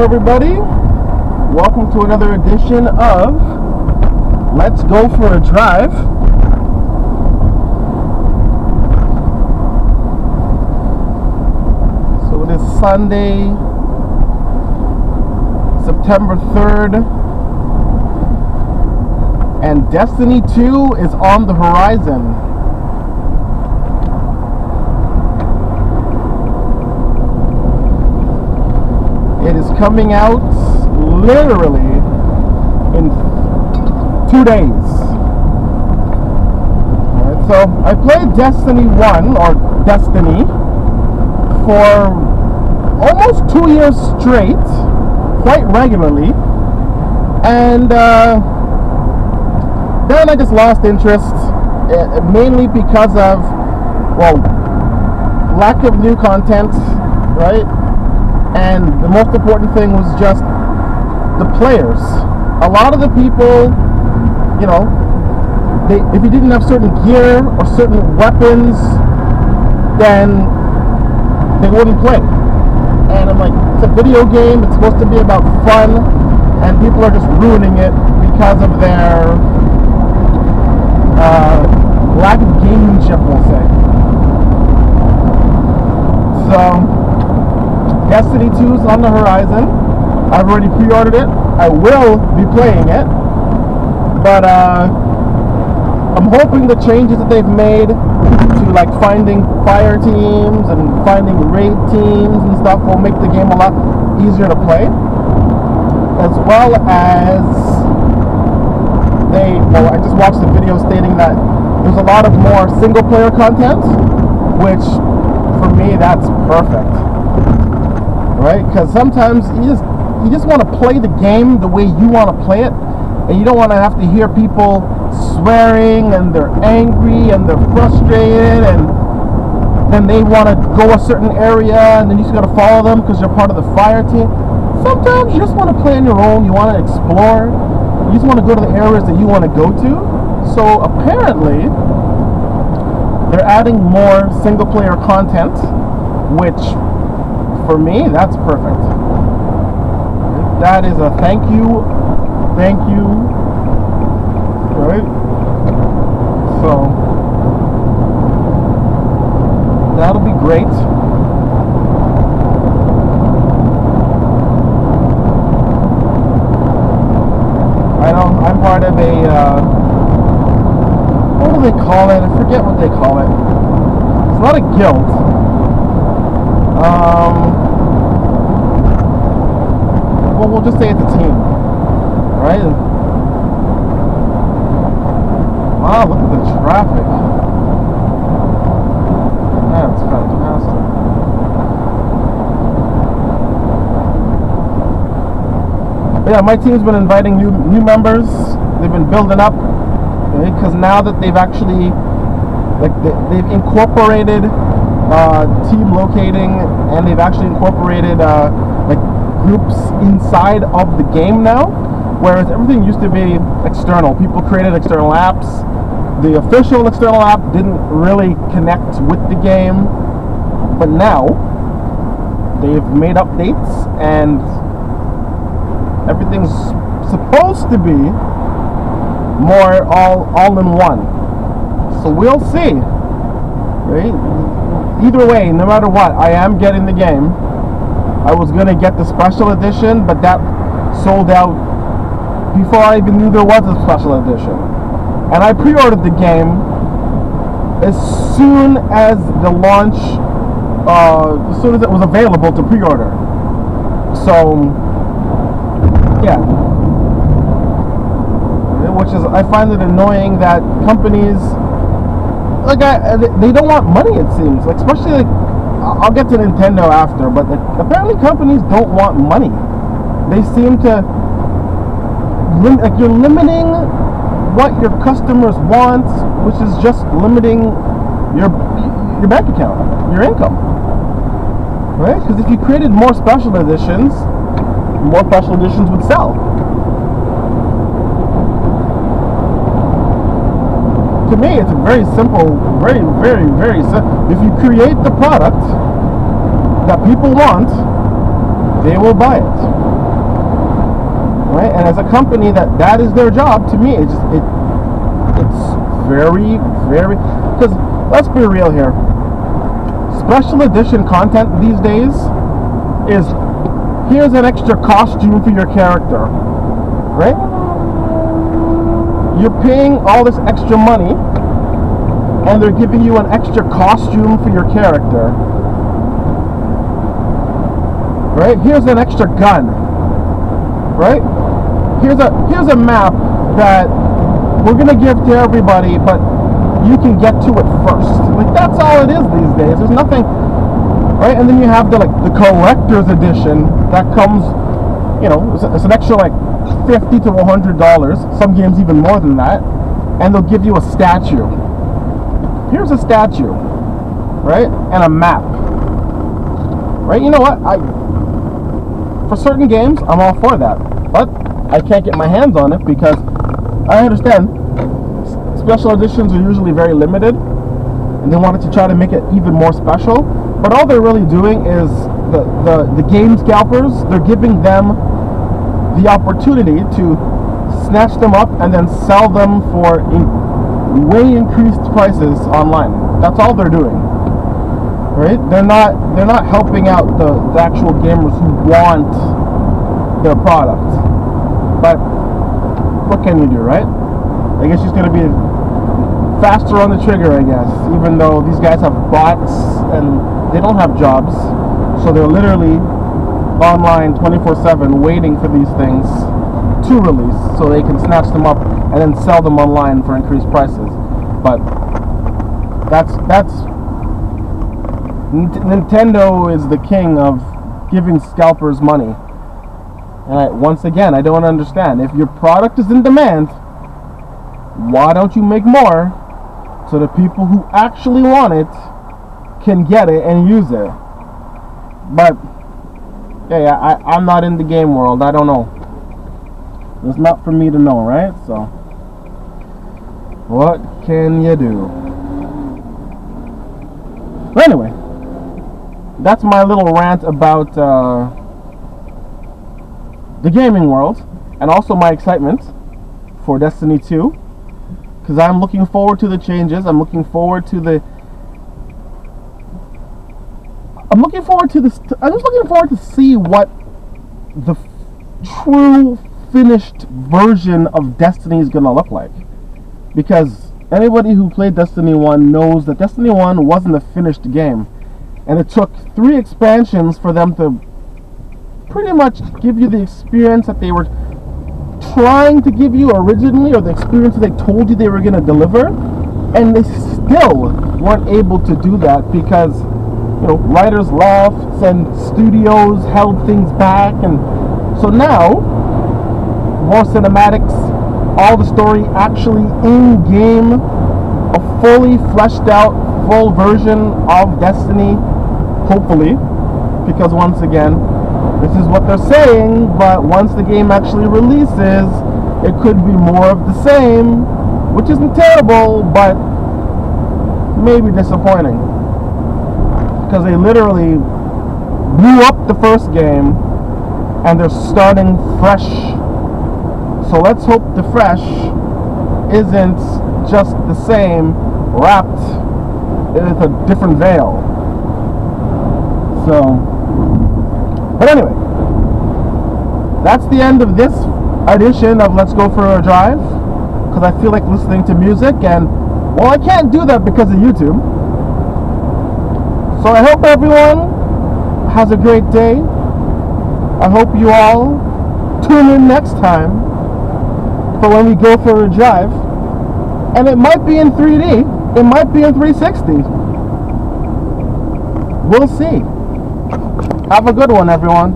Hello everybody, welcome to another edition of Let's Go for a Drive. So it is Sunday, September 3rd, and Destiny 2 is on the horizon. It is coming out literally in 2 days. Alright, so I played Destiny 1 or Destiny for almost 2 years straight, quite regularly, and then I just lost interest, mainly because of, well, lack of new content, right? And the most important thing was just the players. A lot of the people, you know, if you didn't have certain gear or certain weapons, then they wouldn't play. And I'm like, it's a video game, it's supposed to be about fun, and people are just ruining it because of their lack of gamesmanship, we'll say. So Destiny 2 is on the horizon. I've already pre-ordered it. I will be playing it. But I'm hoping the changes that they've made to like finding fire teams and finding raid teams and stuff will make the game a lot easier to play. As well as I just watched a video stating that there's a lot of more single player content, which for me that's perfect. Right? Because sometimes you just want to play the game the way you want to play it, and you don't want to have to hear people swearing and they're angry and they're frustrated, and then they want to go a certain area and then you just got to follow them because you're part of the fire team. Sometimes you just want to play on your own, you want to explore, you just want to go to the areas that you want to go to. So apparently they're adding more single player content, which for me, that's perfect. That is a thank you, right? So, that'll be great. I know, I'm part of a, what do they call it? I forget what they call it. It's not a guild. Well, we'll just say it's a team, right? Wow, look at the traffic. That's fantastic. But yeah, my team's been inviting new members. They've been building up, because now that they've actually, like, they've incorporated team locating, and they've actually incorporated like groups inside of the game now, whereas everything used to be external. People created external apps. The official external app didn't really connect with the game, but now they've made updates and everything's supposed to be more all in one. So we'll see, right? Either way, no matter what, I am getting the game. I was going to get the special edition, but that sold out before I even knew there was a special edition. And I pre-ordered the game as soon as the launch, as soon as it was available to pre-order. So, yeah. Which is, I find it annoying that companies, like, they don't want money, it seems. Like, especially, like, I'll get to Nintendo after, but apparently companies don't want money. They seem to, like, you're limiting what your customers want, which is just limiting your bank account, your income, right? Because if you created more special editions would sell. To me, it's very simple, very simple. If you create the product that people want, they will buy it. right? And as a company that is their job, to me, it's very, very, because let's be real here. Special edition content these days is, here's an extra costume for your character, right? You're paying all this extra money and they're giving you an extra costume for your character, right? Here's an extra gun, right? Here's a map that we're gonna give to everybody, but you can get to it first. Like, that's all it is these days. There's nothing, right? And then you have the collector's edition that comes, you know, it's an extra like $50 to $100. Some games even more than that, and they'll give you a statue. Here's a statue, right? And a map, right? You know what? For certain games, I'm all for that, but I can't get my hands on it because I understand special editions are usually very limited, and they wanted to try to make it even more special. But all they're really doing is the game scalpers, they're giving them the opportunity to snatch them up and then sell them for way increased prices online. That's all they're doing, right? They're not helping out the actual gamers who want their product. But what can you do, right? I guess she's gonna be faster on the trigger, I guess, even though these guys have bots and they don't have jobs, so they're literally online 24/7 waiting for these things to release so they can snatch them up and then sell them online for increased prices. But that's Nintendo is the king of giving scalpers money. And once again, I don't understand. If your product is in demand, why don't you make more so the people who actually want it can get it and use it? But yeah, I'm not in the game world. I don't know. It's not for me to know, right? So what can you do? But anyway, that's my little rant about the gaming world, and also my excitement for Destiny 2, because I'm looking forward to the changes. I'm looking forward to this. I'm just looking forward to see what the true finished version of Destiny is gonna look like, because anybody who played Destiny 1 knows that Destiny 1 wasn't a finished game, and it took 3 expansions for them to pretty much give you the experience that they were trying to give you originally, or the experience that they told you they were going to deliver, and they still weren't able to do that because, you know, writers left and studios held things back. And so now more cinematics, all the story actually in game, a fully fleshed out full version of Destiny, hopefully, because once again, this is what they're saying, but once the game actually releases, it could be more of the same, which isn't terrible, but maybe disappointing, because they literally blew up the first game and they're starting fresh. So let's hope the fresh isn't just the same, wrapped with a different veil. So, but anyway, that's the end of this edition of Let's Go for a Drive, because I feel like listening to music, and well, I can't do that because of YouTube. So I hope everyone has a great day. I hope you all tune in next time for when we go for a drive, and it might be in 3D, it might be in 360. We'll see. Have a good one, everyone.